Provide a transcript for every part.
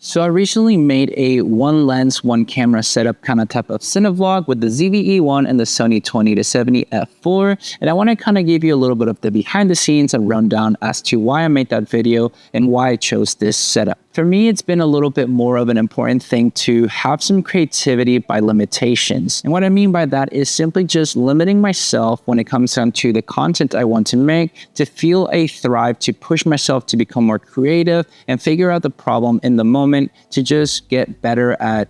So I recently made a one lens, one camera setup kind of type of cinevlog with the ZV-E1 and the Sony 20-70 f4. And I want to kind of give you a little bit of the behind the scenes and rundown as to why I made that video and why I chose this setup. For me, it's been a little bit more of an important thing to have some creativity by limitations. And what I mean by that is simply just limiting myself when it comes down to the content I want to make, to feel a thrive, to push myself to become more creative and figure out the problem in the moment, to just get better at,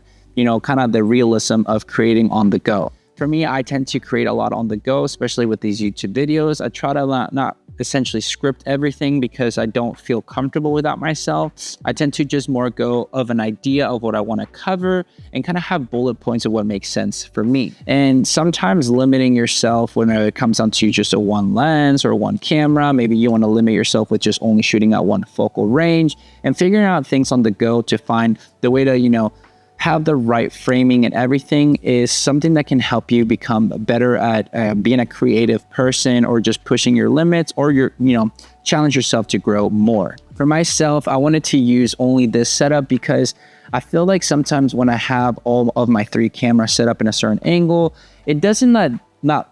kind of the realism of creating on the go. For me, I tend to create a lot on the go, especially with these YouTube videos. I try to not essentially script everything because I don't feel comfortable with that myself. I tend to just more go of an idea of what I want to cover and kind of have bullet points of what makes sense for me. And sometimes limiting yourself when it comes down to just a one lens or one camera, maybe you want to limit yourself with just only shooting at one focal range and figuring out things on the go to find the way to, have the right framing and everything is something that can help you become better at being a creative person or just pushing your limits or challenge yourself to grow more. For myself, I wanted to use only this setup because I feel like sometimes when I have all of my three cameras set up in a certain angle, it doesn't that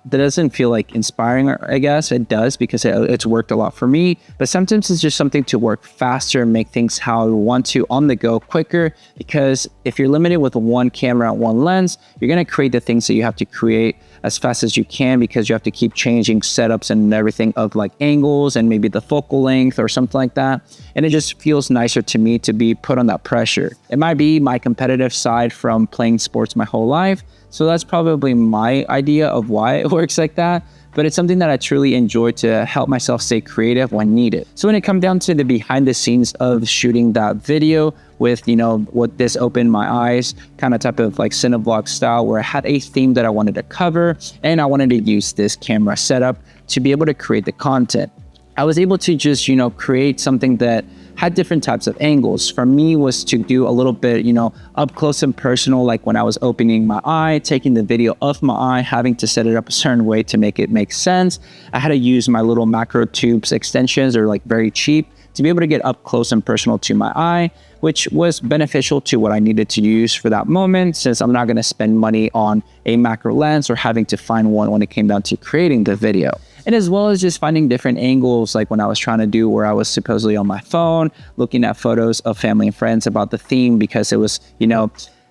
doesn't feel like inspiring, I guess. It does because it's worked a lot for me, but sometimes it's just something to work faster and make things how I want to on the go quicker, because if you're limited with one camera and one lens, you're going to create the things that you have to create as fast as you can because you have to keep changing setups and everything of like angles and maybe the focal length or something like that. And it just feels nicer to me to be put on that pressure. It might be my competitive side from playing sports my whole life. So that's probably my idea of why it works like that. But it's something that I truly enjoy to help myself stay creative when needed. So when it comes down to the behind the scenes of shooting that video with, what this opened my eyes, kind of type of like cinevlog style where I had a theme that I wanted to cover and I wanted to use this camera setup to be able to create the content. I was able to just, create something that had different types of angles. For me was to do a little bit, up close and personal, like when I was opening my eye, taking the video of my eye, having to set it up a certain way to make it make sense. I had to use my little macro tubes extensions, or like very cheap, to be able to get up close and personal to my eye, which was beneficial to what I needed to use for that moment, since I'm not going to spend money on a macro lens or having to find one when it came down to creating the video. And as well as just finding different angles, like when I was trying to do where I was supposedly on my phone, looking at photos of family and friends about the theme, because it was,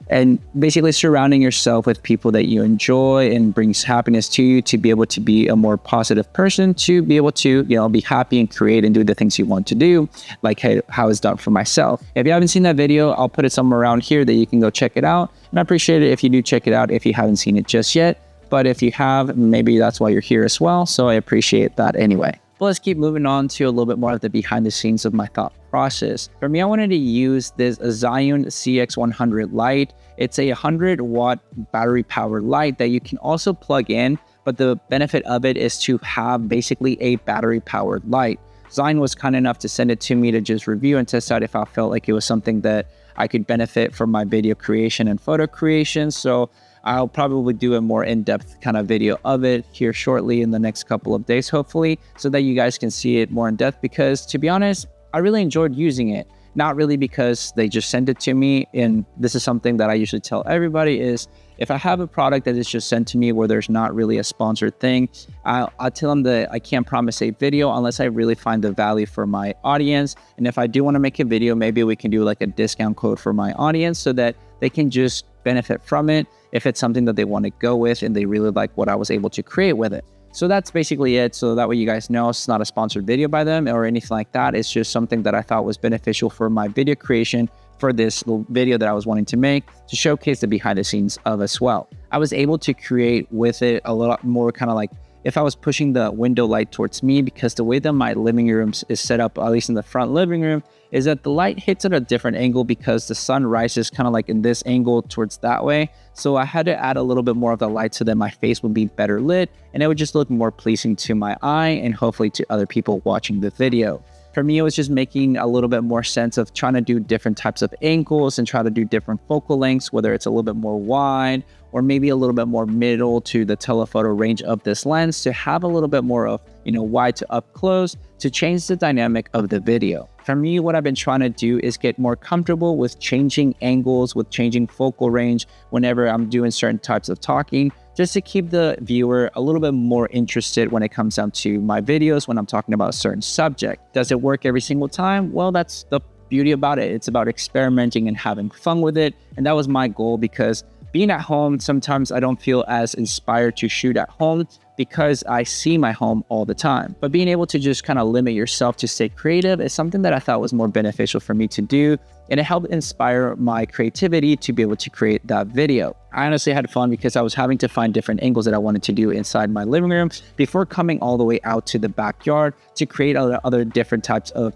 and basically surrounding yourself with people that you enjoy and brings happiness to you, to be able to be a more positive person, to be able to, be happy and create and do the things you want to do, like how it's done for myself. If you haven't seen that video, I'll put it somewhere around here that you can go check it out. And I appreciate it if you do check it out if you haven't seen it just yet. But if you have, maybe that's why you're here as well. So I appreciate that anyway. But let's keep moving on to a little bit more of the behind the scenes of my thought process. For me, I wanted to use this Zhiyun CX100 light. It's a 100-watt battery powered light that you can also plug in, but the benefit of it is to have basically a battery powered light. Zhiyun was kind enough to send it to me to just review and test out if I felt like it was something that I could benefit from my video creation and photo creation. So I'll probably do a more in-depth kind of video of it here shortly in the next couple of days, hopefully, so that you guys can see it more in depth, because to be honest, I really enjoyed using it. Not really because they just sent it to me, and this is something that I usually tell everybody is, if I have a product that is just sent to me where there's not really a sponsored thing, I'll tell them that I can't promise a video unless I really find the value for my audience. And if I do want to make a video, maybe we can do like a discount code for my audience so that they can just benefit from it if it's something that they want to go with and they really like what I was able to create with it. So that's basically it. So that way you guys know it's not a sponsored video by them or anything like that. It's just something that I thought was beneficial for my video creation for this little video that I was wanting to make, to showcase the behind the scenes of as well. I was able to create with it a lot more kind of like if I was pushing the window light towards me, because the way that my living room is set up, at least in the front living room, is that the light hits at a different angle because the sun rises kind of like in this angle towards that way. So I had to add a little bit more of the light so that my face would be better lit and it would just look more pleasing to my eye and hopefully to other people watching the video. For me, it was just making a little bit more sense of trying to do different types of angles and try to do different focal lengths, whether it's a little bit more wide or maybe a little bit more middle to the telephoto range of this lens, to have a little bit more of, wide to up close, to change the dynamic of the video. For me, what I've been trying to do is get more comfortable with changing angles, with changing focal range whenever I'm doing certain types of talking, just to keep the viewer a little bit more interested when it comes down to my videos when I'm talking about a certain subject. Does it work every single time? Well, that's the beauty about it. It's about experimenting and having fun with it. And that was my goal, because being at home, sometimes I don't feel as inspired to shoot at home because I see my home all the time. But being able to just kind of limit yourself to stay creative is something that I thought was more beneficial for me to do. And it helped inspire my creativity to be able to create that video. I honestly had fun because I was having to find different angles that I wanted to do inside my living room before coming all the way out to the backyard to create other different types of,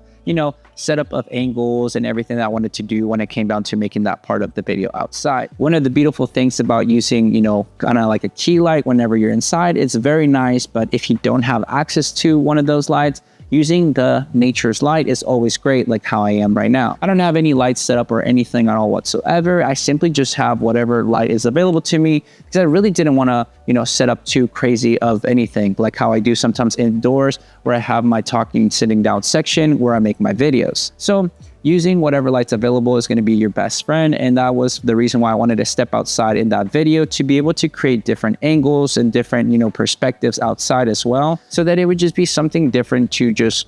setup of angles and everything that I wanted to do when it came down to making that part of the video outside. One of the beautiful things about using, kind of like a key light whenever you're inside, it's very nice, but if you don't have access to one of those lights, using the nature's light is always great, like how I am right now. I don't have any lights set up or anything at all whatsoever. I simply just have whatever light is available to me because I really didn't want to, set up too crazy of anything, like how I do sometimes indoors where I have my talking sitting down section where I make my videos. So using whatever light's available is going to be your best friend. And that was the reason why I wanted to step outside in that video, to be able to create different angles and different, perspectives outside as well, so that it would just be something different to just,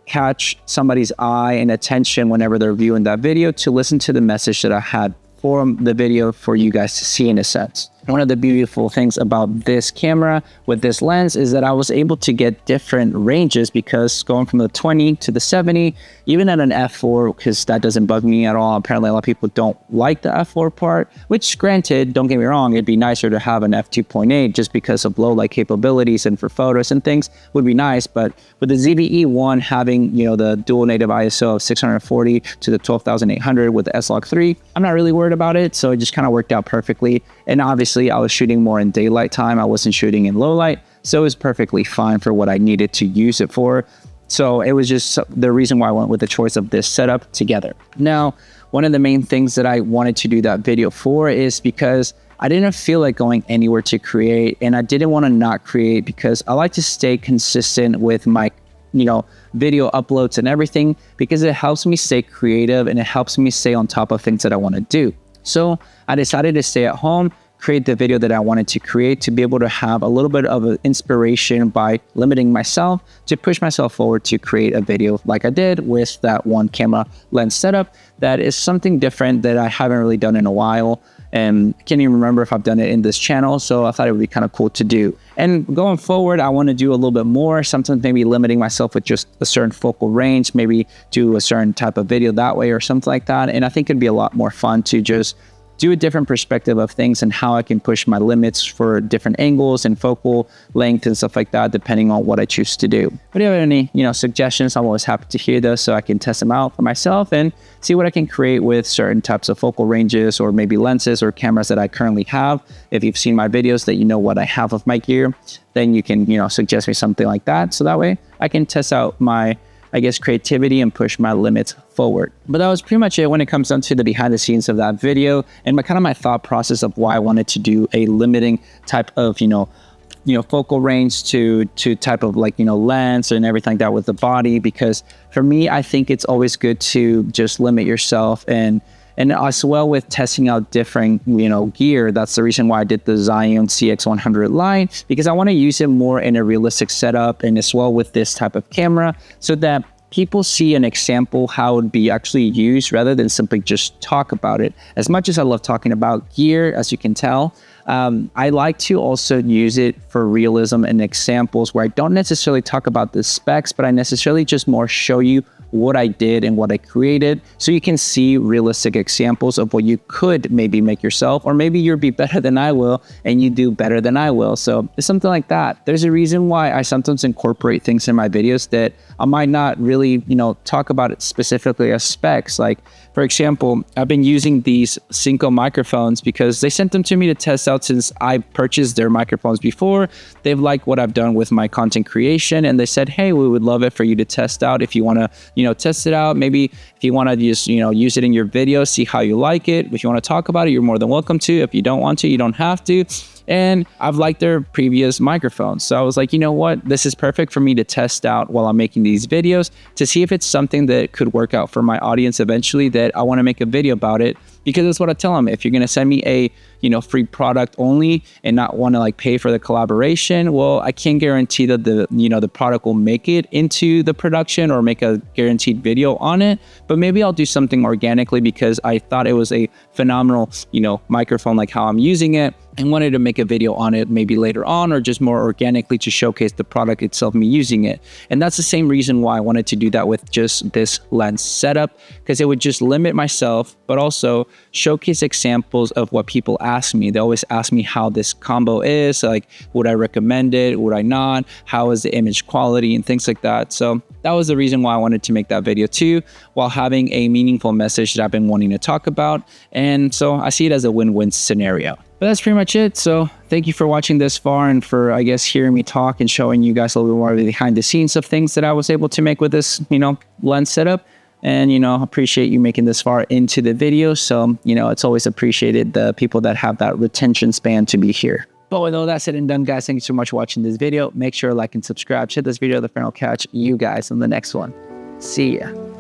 catch somebody's eye and attention whenever they're viewing that video, to listen to the message that I had for the video for you guys to see, in a sense. One of the beautiful things about this camera with this lens is that I was able to get different ranges, because going from the 20 to the 70, even at an f4, because that doesn't bug me at all. Apparently a lot of people don't like the f4 part, which granted, don't get me wrong, it'd be nicer to have an f2.8 just because of low light capabilities and for photos and things would be nice. But with the ZV-E1 having, the dual native ISO of 640 to the 12,800 with the S-Log3, I'm not really worried about it. So it just kind of worked out perfectly. And obviously I was shooting more in daylight time. I wasn't shooting in low light. So it was perfectly fine for what I needed to use it for. So it was just the reason why I went with the choice of this setup together. Now, one of the main things that I wanted to do that video for is because I didn't feel like going anywhere to create, and I didn't want to not create because I like to stay consistent with my video uploads and everything, because it helps me stay creative and it helps me stay on top of things that I want to do. So I decided to stay at home, create the video that I wanted to create, to be able to have a little bit of an inspiration by limiting myself, to push myself forward to create a video like I did with that one camera lens setup. That is something different that I haven't really done in a while, and I can't even remember if I've done it in this channel. So I thought it would be kind of cool to do. And going forward, I want to do a little bit more, sometimes maybe limiting myself with just a certain focal range, maybe do a certain type of video that way or something like that. And I think it'd be a lot more fun to just do a different perspective of things and how I can push my limits for different angles and focal length and stuff like that, depending on what I choose to do. But if you have any, suggestions, I'm always happy to hear those so I can test them out for myself and see what I can create with certain types of focal ranges or maybe lenses or cameras that I currently have. If you've seen my videos that you know what I have of my gear, then you can, suggest me something like that. So that way I can test out my creativity and push my limits forward. But that was pretty much it when it comes down to the behind the scenes of that video and my thought process of why I wanted to do a limiting type of, focal range to type of lens and everything like that with the body. Because for me, I think it's always good to just limit yourself, and as well with testing out different, gear. That's the reason why I did the Zion CX100 line, because I want to use it more in a realistic setup, and as well with this type of camera, so that people see an example how it would be actually used rather than simply just talk about it. As much as I love talking about gear, as you can tell, I like to also use it for realism and examples where I don't necessarily talk about the specs, but I necessarily just more show you what I did and what I created, so you can see realistic examples of what you could maybe make yourself, or maybe you'll be better than I will and you do better than I will. So it's something like that. There's a reason why I sometimes incorporate things in my videos that I might not really, talk about it specifically as specs. Like, for example, I've been using these Cinco microphones because they sent them to me to test out since I purchased their microphones before. They've liked what I've done with my content creation, and they said, hey, we would love it for you to test out if you want to, test it out. Maybe If you want to just, use it in your video, see how you like it. If you want to talk about it, you're more than welcome to. If you don't want to, you don't have to. And I've liked their previous microphones. So I was like, you know what? This is perfect for me to test out while I'm making these videos to see if it's something that could work out for my audience eventually, that I want to make a video about it. Because that's what I tell them. If you're going to send me a, free product only and not want to like pay for the collaboration, well, I can't guarantee that the product will make it into the production or make a guaranteed video on it. But maybe I'll do something organically because I thought it was a phenomenal, microphone, like how I'm using it, and wanted to make a video on it maybe later on, or just more organically to showcase the product itself, me using it. And that's the same reason why I wanted to do that with just this lens setup, because it would just limit myself, but also showcase examples of what people ask me. They always ask me how this combo is, like, would I recommend it? Would I not? How is the image quality and things like that? So that was the reason why I wanted to make that video too, while having a meaningful message that I've been wanting to talk about. And so I see it as a win-win scenario. But that's pretty much it. So thank you for watching this far and for, I guess, hearing me talk and showing you guys a little bit more behind the scenes of things that I was able to make with this, lens setup. And, appreciate you making this far into the video. So, it's always appreciated, the people that have that retention span to be here. But with all that said and done, guys, thank you so much for watching this video. Make sure to like and subscribe. Share this video. The friend will catch you guys on the next one. See ya.